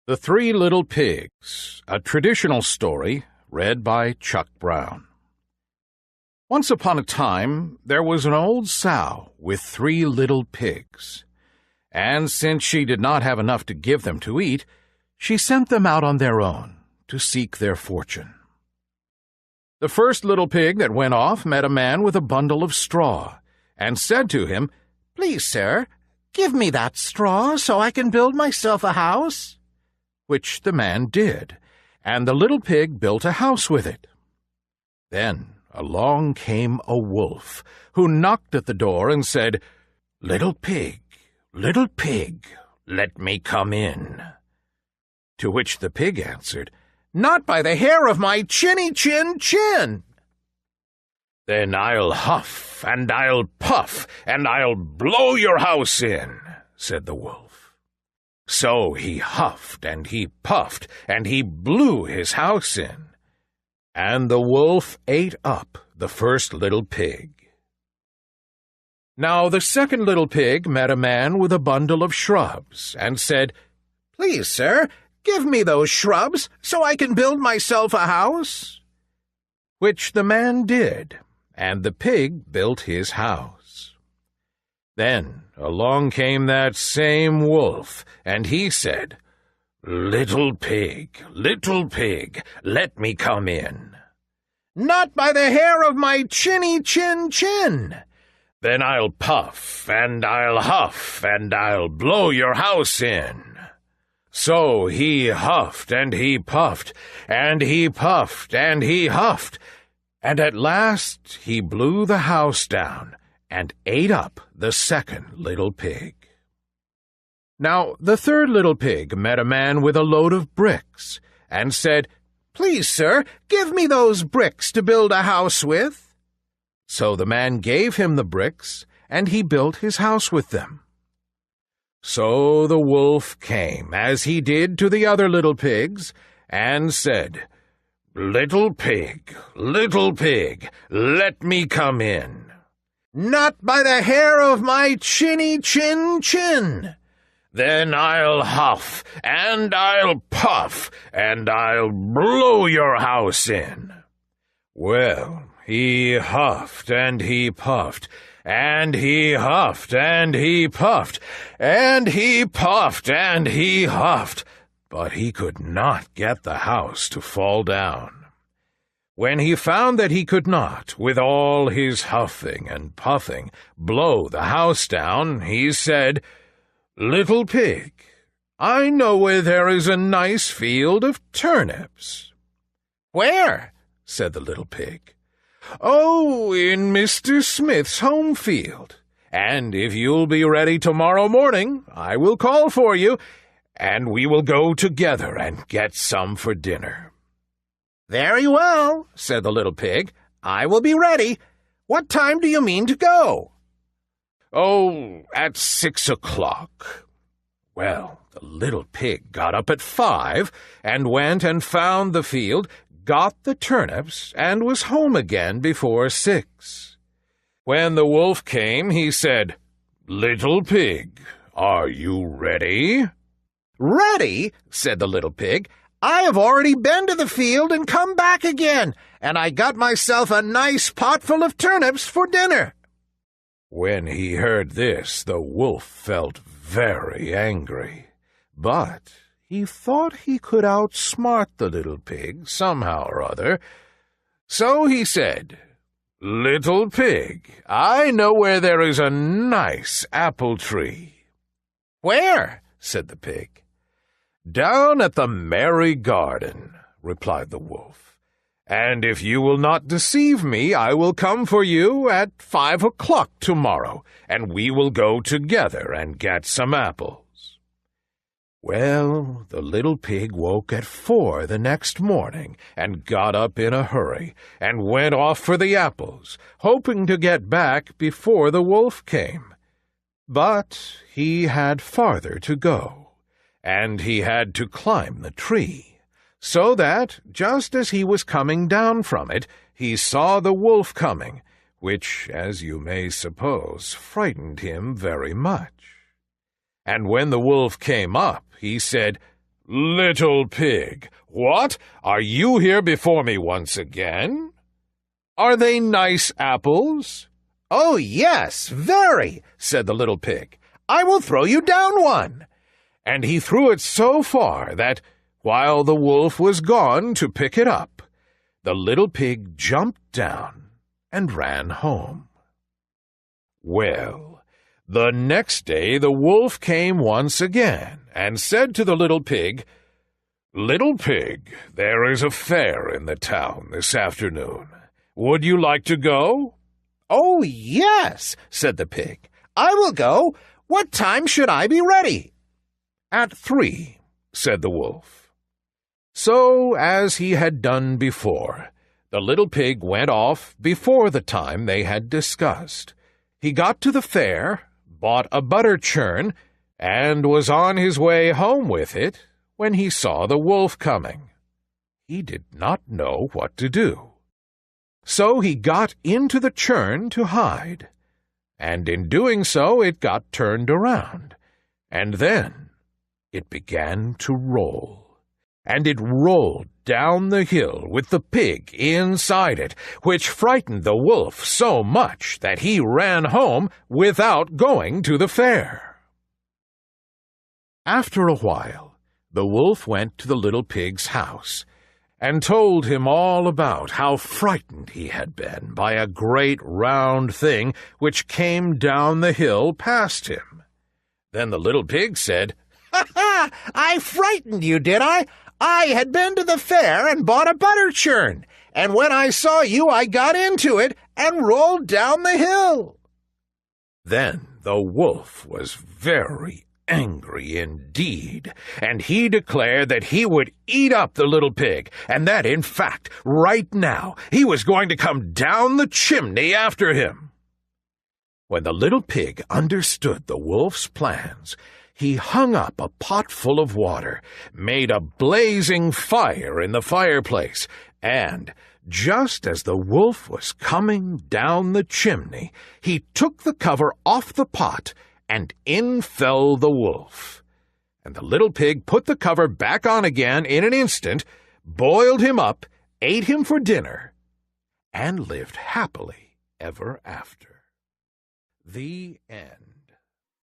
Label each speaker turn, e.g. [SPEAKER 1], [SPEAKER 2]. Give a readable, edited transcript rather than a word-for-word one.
[SPEAKER 1] The Three Little Pigs, a traditional story read by Chuck Brown. Once upon a time, there was an old sow with 3 little pigs, and since she did not have enough to give them to eat, she sent them out on their own to seek their fortune. The first little pig that went off met a man with a bundle of straw, and said to him, "Please, sir, give me that straw so I can build myself a house." Which the man did, and the little pig built a house with it. Then along came a wolf, who knocked at the door and said, little pig, let me come in." To which the pig answered, "Not by the hair of my chinny chin chin." "Then I'll huff, and I'll puff, and I'll blow your house in," said the wolf. So he huffed and he puffed, and he blew his house in. And the wolf ate up the first little pig. Now the second little pig met a man with a bundle of shrubs, and said, "Please, sir, give me those shrubs so I can build myself a house." Which the man did, and the pig built his house. Then along came that same wolf, and he said, little pig, let me come in." "Not by the hair of my chinny chin chin." "Then I'll puff, and I'll huff, and I'll blow your house in." So he huffed, and he puffed, and he puffed, and he huffed, and at last he blew the house down, and ate up the second little pig. Now the third little pig met a man with a load of bricks, and said, "Please, sir, give me those bricks to build a house with." So the man gave him the bricks, and he built his house with them. So the wolf came, as he did to the other little pigs, and said, little pig, let me come in." "Not by the hair of my chinny chin chin." "Then I'll huff, and I'll puff, and I'll blow your house in." Well, he huffed, and he puffed, and he huffed, and he puffed, and he puffed, and he huffed, but he could not get the house to fall down. When he found that he could not, with all his huffing and puffing, blow the house down, he said, little pig, I know where there is a nice field of turnips." "Where?" said the little pig. "Oh, in Mr. Smith's home field. And if you'll be ready tomorrow morning, I will call for you, and we will go together and get some for dinner." "Very well," said the little pig. "I will be ready. What time do you mean to go?" "Oh, at 6 o'clock. Well, the little pig got up at 5, and went and found the field, got the turnips, and was home again before 6. When the wolf came, he said, little pig, are you ready?" "Ready?" said the little pig. "I have already been to the field and come back again, and I got myself a nice pot full of turnips for dinner." When he heard this, the wolf felt very angry, but he thought he could outsmart the little pig somehow or other. So he said, little pig, I know where there is a nice apple tree." "Where?" said the pig. "Down at the merry garden," replied the wolf. "And if you will not deceive me, I will come for you at 5 o'clock tomorrow, and we will go together and get some apples." Well, the little pig woke at 4 the next morning, and got up in a hurry, and went off for the apples, hoping to get back before the wolf came. But he had farther to go, and he had to climb the tree, so that, just as he was coming down from it, he saw the wolf coming, which, as you may suppose, frightened him very much. And when the wolf came up, he said, "Little pig, what? Are you here before me once again? Are they nice apples?" "Oh, yes, very," said the little pig. "I will throw you down one." And he threw it so far that, while the wolf was gone to pick it up, the little pig jumped down and ran home. Well, the next day the wolf came once again and said to the little pig, "Little pig, there is a fair in the town this afternoon. Would you like to go?" "Oh, yes," said the pig. "I will go. What time should I be ready?" "At 3, said the wolf. So, as he had done before, the little pig went off before the time they had discussed. He got to the fair, bought a butter churn, and was on his way home with it when he saw the wolf coming. He did not know what to do. So he got into the churn to hide, and in doing so it got turned around, and then it began to roll, and it rolled down the hill with the pig inside it, which frightened the wolf so much that he ran home without going to the fair. After a while, the wolf went to the little pig's house and told him all about how frightened he had been by a great round thing which came down the hill past him. Then the little pig said, "Ha ha! I frightened you, did I? I had been to the fair and bought a butter churn, and when I saw you I got into it and rolled down the hill." Then the wolf was very angry indeed, and he declared that he would eat up the little pig, and that, in fact, right now he was going to come down the chimney after him. When the little pig understood the wolf's plans, he hung up a pot full of water, made a blazing fire in the fireplace, and, just as the wolf was coming down the chimney, he took the cover off the pot, and in fell the wolf. And the little pig put the cover back on again in an instant, boiled him up, ate him for dinner, and lived happily ever after. The end.